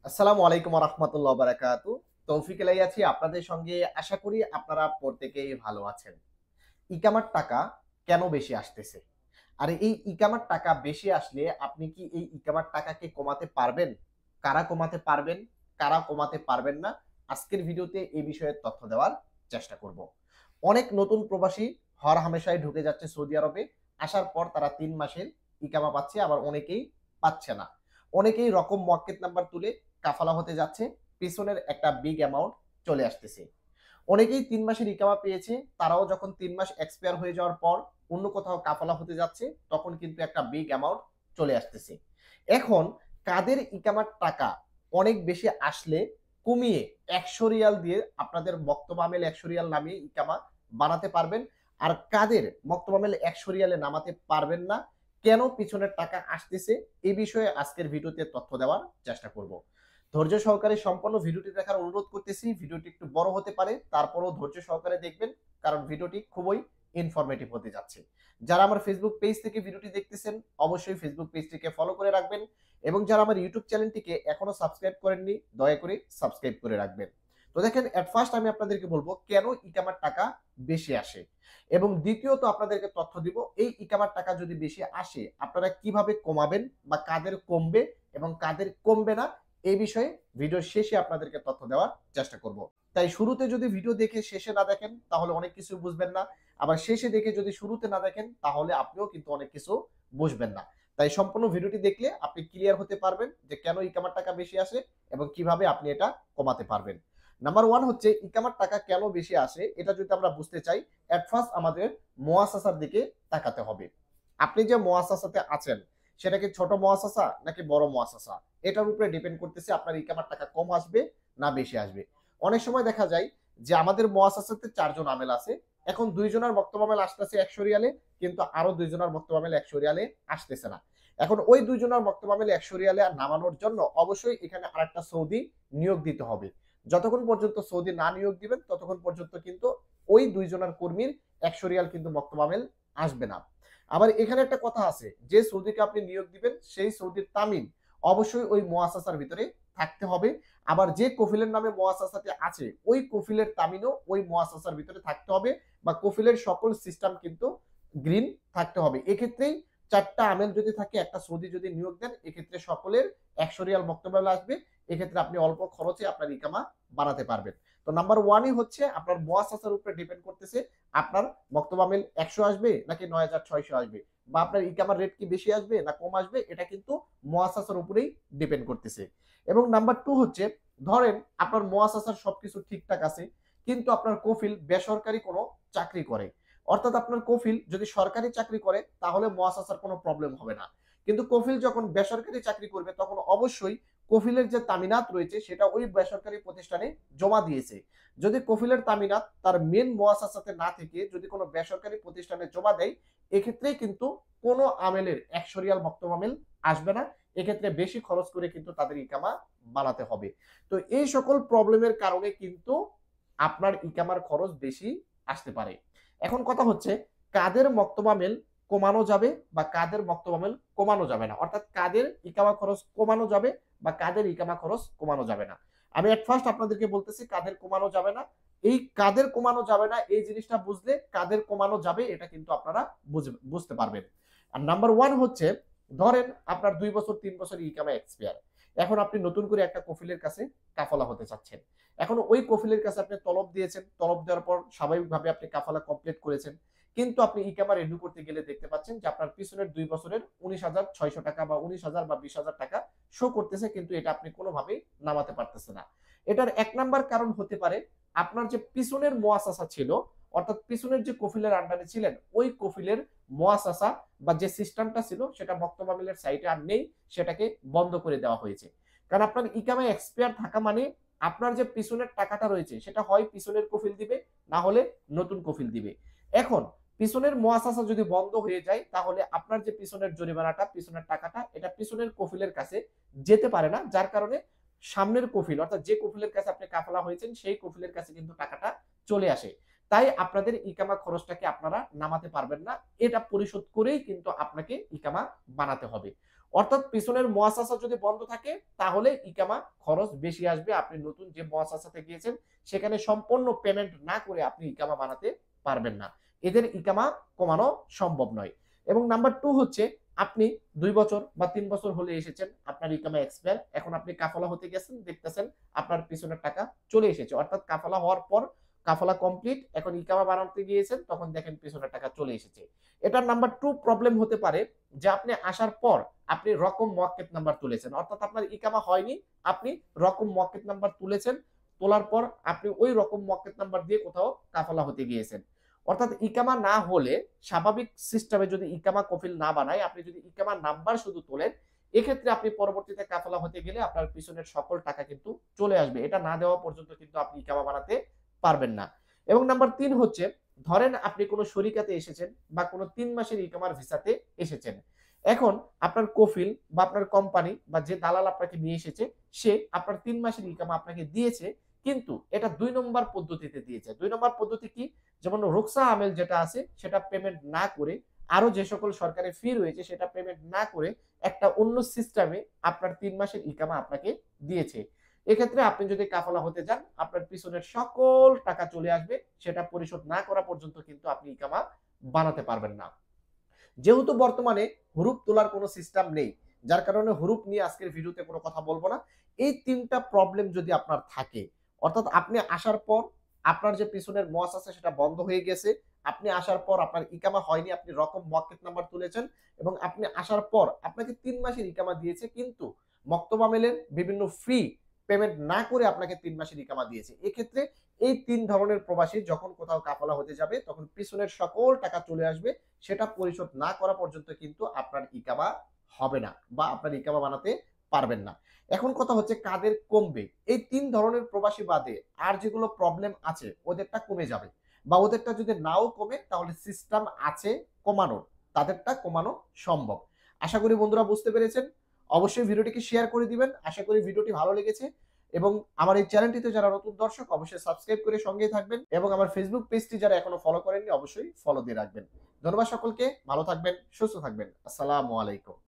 আসসালামু আলাইকুম ওয়া রাহমাতুল্লাহি ওয়া বারাকাতুহু। তৌফিক এলাই আছি আপনাদের সঙ্গে। আশা করি আপনারা প্রত্যেকেই ভালো আছেন। ইকামার টাকা কেন বেশি আসতেছে? আর এই ইকামার টাকা বেশি আসলে আপনি কি এই ইকামার টাকাকে কমাতে পারবেন? কারা কমাতে পারবেন? কারা কমাতে পারবেন না? আজকের ভিডিওতে এই বিষয়ে তথ্য দেওয়ার চেষ্টা করব। অনেক নতুন প্রবাসী হরহামেশাই ঢুকে যাচ্ছে সৌদি আরবে। আসার পর তারা ৩ মাসের ইকামা পাচ্ছে, আবার অনেকেই পাচ্ছে না। অনেকেই রকম মুয়াক্কেত নাম্বার তুলে কাফালা হতে যাচ্ছে। পেছনের একটা বিগ অ্যামাউন্ট চলে আসতেছে। অনেকেই ৩ মাসের ইকামা পেয়েছে। তারাও যখন ৩ মাস এক্সপায়ার হয়ে যাওয়ার পর অন্য কোথাও কাফালা হতে যাচ্ছে, তখন কিন্তু একটা বিগ অ্যামাউন্ট চলে আসতেছে। এখন কাদের ইকামার টাকা অনেক বেশি আসলে কমিয়ে ১০০ রিয়াল দিয়ে আপনাদের মক্তব আমেল ১০০ রিয়াল নামিয়ে ইকামা বানাতে পারবেন। আর কাদের মক্তব আমেল ১০০ রিয়ালে নামাতে পারবেন না, কেন পিছনের টাকা আসতেছে, এই বিষয়ে আজকের ভিডিওতে তথ্য দেওয়ার চেষ্টা করব। ধৈর্য সহকারে সম্পূর্ণ ভিডিওটি দেখার অনুরোধ করতেছি। ভিডিওটি একটু বড় হতে পারে, তারপরেও ধৈর্য সহকারে দেখবেন, কারণ ভিডিওটি খুবই ইনফরমেটিভ হতে যাচ্ছে। যারা আমার ফেসবুক পেজ থেকে ভিডিওটি দেখতেছেন, অবশ্যই ফেসবুক পেজটিকে ফলো করে রাখবেন এবং যারা আমার ইউটিউব চ্যানেলটিকে এখনো সাবস্ক্রাইব করেননি, দয়া করে সাবস্ক্রাইব করে রাখবেন। তো দেখেন, এট ফার্স্ট আমি আপনাদেরকে বলবো কেন ইকামার টাকা বেশি আসে, এবং দ্বিতীয়ত আপনাদেরকে তথ্য দিব এই ইকামার টাকা যদি বেশি আসে আপনারা কিভাবে কমাবেন বা কাদের কমবে এবং কাদের কমবে না, এই বিষয়ে ভিডিওর শেষে আপনাদেরকে তথ্য দেওয়ার চেষ্টা করব। তাই শুরুতে যদি ভিডিও দেখে শেষে না দেখেন তাহলে অনেক কিছু বুঝবেন না, আবার শেষে দেখে যদি শুরুতে না দেখেন তাহলে আপনিও কিন্তু অনেক কিছু বুঝবেন না। তাই সম্পূর্ণ ভিডিওটি দেখলে আপনি ক্লিয়ার হতে পারবেন যে কেন ইকামার টাকা বেশি আসে এবং কিভাবে আপনি এটা কমাতে পারবেন। নাম্বার 1 হচ্ছে ইকামার টাকা কেন বেশি আসে, এটা যদি আমরা বুঝতে চাই এট ফার্স্ট আমাদের মুআসাসার দিকে তাকাতে হবে। আপনি যে মুআসাসাতে আছেন সেটা কি ছোট মুআসাসা নাকি বড় মুআসাসা, এটার উপরে ডিপেন্ড করতেছে আপনার ইকামার টাকা কম আসবে না বেশি আসবে। অনেক সময় দেখা যায় যে আমাদের মুআসাসাতে ৪ জন আমেল আছে। এখন ২ জনের মক্তব আমেল আসতেছে ১০০ রিয়ালে, কিন্তু আরো ২ জনের মক্তব আমেল ১০০ রিয়ালে আসতেছে না। এখন ওই ২ জনের মক্তব আমেল ১০০ রিয়ালে নামানোর জন্য অবশ্যই এখানে আরেকটা সৌদি নিয়োগ দিতে হবে। যতক্ষণ পর্যন্ত সৌদি না নিয়োগ দিবেন ততক্ষণ পর্যন্ত কিন্তু ওই ২ জনের কর্মীর ১০০ রিয়াল কিন্তু মক্তব আমেল আসবে না। আবার এখানে একটা কথা আছে, যে সৌদিকে আপনি নিয়োগ দিবেন সেই সৌদির তামিল অবশ্যই ওই মুআসাসার ভিতরে থাকতে হবে। আবার যে কফিলের নামে মুআসাসাটি আছে ওই কফিলের তামিনও ওই মুআসাসার ভিতরে থাকতে হবে, বা কফিলের সকল সিস্টেম কিন্তু গ্রিন থাকতে হবে। এক্ষেত্রেই ৪টা আমেল যদি থাকে, একটা সৌদি যদি নিয়োগ দেন, এক্ষেত্রে সকলের ১০০ রিয়াল মক্তব আমেল আসবে। এক্ষেত্রে আপনি অল্প খরচে আপনার ইকামা বানাতে পারবেন। তো নাম্বার 1ই হচ্ছে আপনার মুআসাসার উপরে ডিপেন্ড করতেছে আপনার মক্তব আমেল ১০০ আসবে নাকি ৯৬০০ আসবে, বা আপনার ইকামার রেট কি বেশি আসবে না কম আসবে, এটা কিন্তু মুআসাসার উপরেই ডিপেন্ড করতেছে। এবং নাম্বার 2 হচ্ছে, ধরেন আপনার মুআসাসার সবকিছু ঠিকঠাক আছে কিন্তু আপনার কফিল বেসরকারি কোনো চাকরি করে। অর্থাৎ আপনার কফিল যদি সরকারি চাকরি করে তাহলে মুআসাসার কোনো প্রবলেম হবে না। কিন্তু কফিল যখন বেসরকারি চাকরি করবে তখন অবশ্যই কফিলের যে তামিনাত রয়েছে সেটা ওই বেসরকারি প্রতিষ্ঠানে জমা দিয়েছে। যদি কফিলের তামিনাত তার মেন মুআসাসাতে না থেকে যদি কোনো বেসরকারি প্রতিষ্ঠানে জমা দেয়, এক্ষেত্রেই কিন্তু কোনো আমেলের ১০০ রিয়াল মক্তব আমেল আসবে না। এক্ষেত্রে বেশি খরচ করে কিন্তু তাদের ইকামা বানাতে হবে। তো এই সকল প্রবলেমের কারণে কিন্তু আপনার ইকামার খরচ বেশি আসতে পারে। এখন কথা হচ্ছে কাদের মক্তব আমেল কমানো যাবে বা কাদের মক্তব আমেল কমানো যাবে না, অর্থাৎ কাদের ইকামা খরচ কমানো যাবে বা কাদের ইকামা খরচ কমানো যাবে না। আমি এট ফার্স্ট আপনাদেরকে বলতেছি কাদের কমানো যাবে না। এই কাদের কমানো যাবে না এই জিনিসটা বুঝলে কাদের কমানো যাবে এটা কিন্তু আপনারা বুঝতে পারবেন। আর নাম্বার 1 হচ্ছে, ধরেন আপনার ২ বছর ৩ বছর ইকামা এক্সপায়ার। এখন আপনি নতুন করে একটা কফিলের কাছে কাফালা হতে চাচ্ছেন। এখন ওই কফিলের কাছে আপনি তলব দিয়েছেন। তলব দেওয়ার পর স্বাভাবিকভাবে আপনি কাফালা কমপ্লিট করেছেন। কিন্তু আপনি ইকামা রেডি করতে গেলে দেখতে পাচ্ছেন যে আপনার পিছনের ২ বছরের ১৯,৬০০ টাকা বা ১৯,০০০ বা ২০,০০০ টাকা শো করতেছে, কিন্তু এটা আপনি কোনোভাবেই নামাতে পারতেছেন না। এটার ১ নাম্বার কারণ হতে পারে আপনার যে পিছনের মুআসাসা ছিল, অর্থাৎ পিছনের যে কফিলের আন্ডারে ছিলেন ওই কফিলের মুআসাসা বা যে সিস্টেমটা ছিল সেটা মক্তব আমেলের সাইটে আর নেই, সেটাকে বন্ধ করে দেওয়া হয়েছে। কারণ আপনার ইকামা এক্সপায়ার থাকা মানে আপনার যে পিছনের টাকাটা রয়েছে সেটা হয় পিছনের কফিল দিবে, না হলে নতুন কফিল দিবে। এখন পিছনের মুআসাসা যদি বন্ধ হয়ে যায় তাহলে আপনার যে পিছনের জরিমানাটা, পিছনের টাকাটা, এটা পিছনের কফিলের কাছে যেতে পারে না, যার কারণে সামনের কফিল অর্থাৎ যে কফিলের কাছে আপনি কাফালা হয়েছেন সেই কফিলের কাছে কিন্তু টাকাটা চলে আসে। তাই আপনাদের ইকামা খরচটাকে আপনারা নামাতে পারবেন না। এটা পরিশোধ করেই কিন্তু আপনাকে ইকামা বানাতে হবে। অর্থাৎ পিছনের মুয়াসাসা যদি বন্ধ থাকে তাহলে ইকামা খরচ বেশি আসবে। আপনি নতুন যে মুয়াসাসাতে গিয়েছেন সেখানে সম্পূর্ণ পেমেন্ট না করে আপনি ইকামা বানাতে পারবেন না। এদের ইকামা কমানো সম্ভব নয়। এবং নাম্বার 2 হচ্ছে আপনি ২ বছর বা ৩ বছর হলে এসেছেন, আপনার ইকামা এক্সপায়ার, এখন আপনি কাফালা হতে গেছেন, দেখতেছেন আপনার পিছনের টাকা চলে এসেছে। অর্থাৎ কাফালা হওয়ার পর কাফালা কমপ্লিট, এখন ইকামা বানাতে গিয়েছেন, তখন দেখেন পিছনের টাকা চলে এসেছে। এটার নাম্বার 2 প্রবলেম হতে পারে যে আপনি আসার পর আপনি রকম মুয়াক্কেত নাম্বার তুলেছেন। অর্থাৎ আপনার ইকামা হয়নি, আপনি রকম মুয়াক্কেত নাম্বার তুলেছেন। তোলার পর আপনি ওই রকম মুয়াক্কেত নাম্বার দিয়ে কোথাও কাফালা হতে গিয়েছেন। অর্থাৎ ইকামা না হলে স্বাভাবিক সিস্টেমে যদি ইকামা কফিল না বানায়, আপনি যদি ইকামা নাম্বার শুধু তোলেন, এক্ষেত্রে আপনি পরবর্তীতে কাফালা হতে গেলে আপনার পিছনের সকল টাকা কিন্তু চলে আসবে। এটা না দেওয়া পর্যন্ত কিন্তু আপনি ইকামা বানাতে পারবেন না। এবং নাম্বার ৩ হচ্ছে, ধরেন আপনি কোন শরিকাতে এসেছেন বা কোন ৩ মাসের ইকামার ভিসাতে এসেছেন। এখন আপনার কফিল বা আপনার কোম্পানি বা যে দালাল আপনাকে নিয়ে এসেছে, সে আপনার ৩ মাসের ইকামা আপনাকে দিয়েছে, কিন্তু এটা ২ নম্বর পদ্ধতিতে দিয়েছে। ২ নম্বর পদ্ধতি কি? যেমন রুকসা আমেল যেটা আছে সেটা পেমেন্ট না করে, আরো যে সকল সরকারি ফি রয়েছে সেটা পেমেন্ট না করে একটা অন্য সিস্টেমে আপনার ৩ মাসের ইকামা আপনাকে দিয়েছে। এক্ষেত্রে আপনি যদি কাফালা হতে যান, আপনার পিছনের সকল টাকা চলে আসবে। সেটা পরিশোধ না করা পর্যন্ত কিন্তু আপনি ইকামা বানাতে পারবেন না। যেহেতু বর্তমানে হুরুপ তোলার কোনো সিস্টেম নেই, যার কারণে হুরুপ নিয়ে আজকের ভিডিওতে কোনো কথা বলবো না। এই ৩টা প্রবলেম যদি আপনার থাকে, অর্থাৎ আপনি আসার পর আপনার যে পিছনের মুয়াসাসা সেটা বন্ধ হয়ে গেছে, আপনি আসার পর আপনার ইকামা হয়নি, আপনি রকম মুয়াক্কেত নাম্বার তুলেছেন এবং আপনি আসার পর আপনাকে ৩ মাসের ইকামা দিয়েছে, কিন্তু মক্তব আমেলের বিভিন্ন ফি পেমেন্ট না করে আপনাকে ৩ মাসের ইকামা দিয়েছে। এক্ষেত্রে এই ৩ ধরনের প্রবাসী যখন কোথাও কাফালা হতে যাবে, তখন পিছনের সকল টাকা চলে আসবে। সেটা পরিশোধ না করা পর্যন্ত কিন্তু আপনার ইকামা হবে না বা আপনার ইকামা বানাতে পারবেন না। এখন কথা হচ্ছে কাদের কমবে? এই ৩ ধরনের প্রবাসী বাদে আর যেগুলো প্রবলেম আছে ওদেরটা কমে যাবে, বা ওদেরটা যদি নাও কমে তাহলে সিস্টেম আছে কমানোর, তাদেরটা কমানো সম্ভব। আশা করি বন্ধুরা বুঝতে পেরেছেন। অবশ্যই ভিডিওটিকে শেয়ার করে দিবেন। আশা করি ভিডিওটি ভালো লেগেছে এবং আমার এই চ্যানেলটিতে যারা নতুন দর্শক অবশ্যই সাবস্ক্রাইব করে সঙ্গেই থাকবেন এবং আমার ফেসবুক পেজটি যারা এখনো ফলো করেননি অবশ্যই ফলো দিয়ে রাখবেন। ধন্যবাদ সকলকে, ভালো থাকবেন, সুস্থ থাকবেন। আসসালামু আলাইকুম।